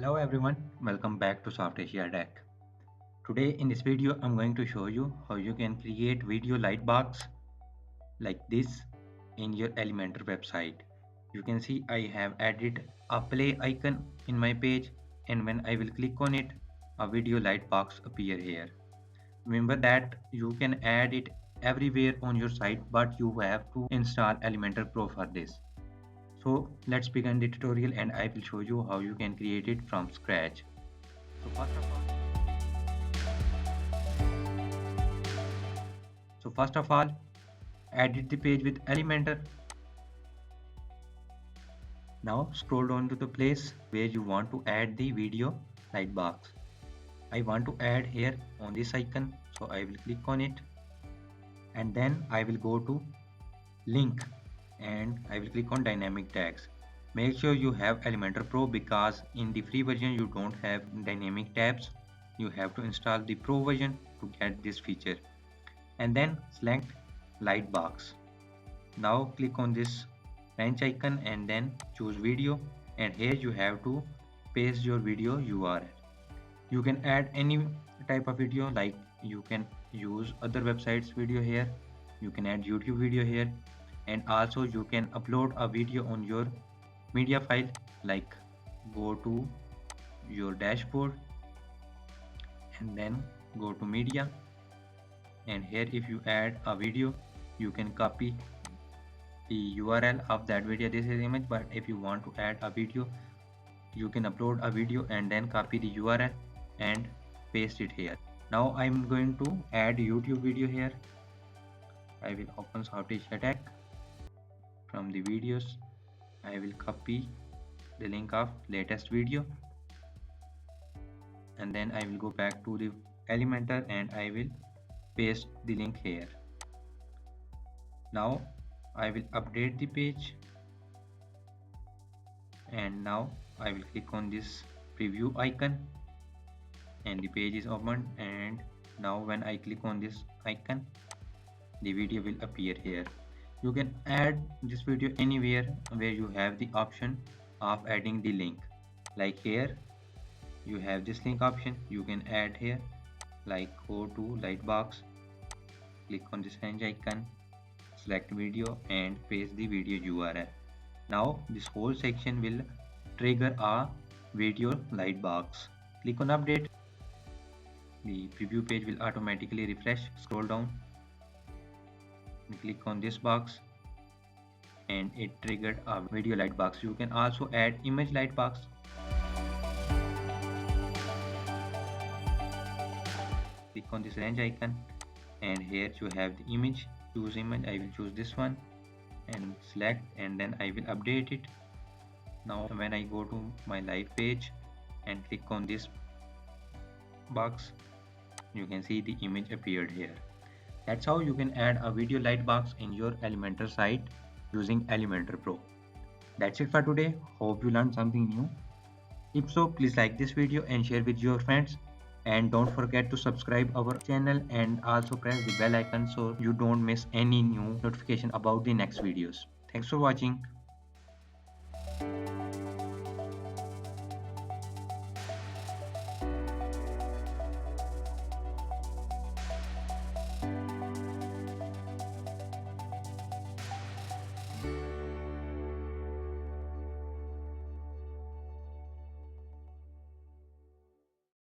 Hello everyone, welcome back to Soft Asia Tech. Today in this video I'm going to show you how you can create video lightbox like this in your Elementor website. You can see I have added a play icon in my page, and when I will click on it, a video lightbox appear here. Remember that you can add it everywhere on your site, but you have to install Elementor Pro for this. So let's begin the tutorial and I will show you how you can create it from scratch. So first of all, edit the page with Elementor. Now scroll down to the place where you want to add the video lightbox. I want to add here on this icon, so I will click on it and then I will go to link and I will click on dynamic tags. Make sure you have Elementor Pro because in the free version you don't have dynamic tabs. You have to install the Pro version to get this feature. And then select Lightbox. Now click on this wrench icon and then choose video, and here you have to paste your video URL. You can add any type of video, like you can use other websites video here, you can add YouTube video here, and also you can upload a video on your media file. Like go to your dashboard and then go to media, and here if you add a video you can copy the URL of that video. This is image, but if you want to add a video you can upload a video and then copy the URL and paste it here. Now I'm going to add YouTube video here. I will open Soft Asia Tech. From the videos I will copy the link of latest video and then I will go back to the Elementor and I will paste the link here. Now I will update the page and now I will click on this preview icon and the page is opened, and now when I click on this icon the video will appear here. You can add this video anywhere where you have the option of adding the link. Like here you have this link option, you can add here, like go to Lightbox, click on this wrench icon, select video and paste the video URL. Now this whole section will trigger a video lightbox. Click on update. The preview page will automatically refresh. Scroll down and click on this box and it triggered a video lightbox. You can also add image lightbox. Click on this range icon and here you have the image. Choose image. I will choose this one and select, and then I will update it. Now when I go to my live page and click on this box, you can see the image appeared here. That's how you can add a video lightbox in your Elementor site using Elementor Pro. That's it for today. Hope you learned something new. If so, please like this video and share with your friends. And don't forget to subscribe our channel and also press the bell icon so you don't miss any new notification about the next videos. Thanks for watching.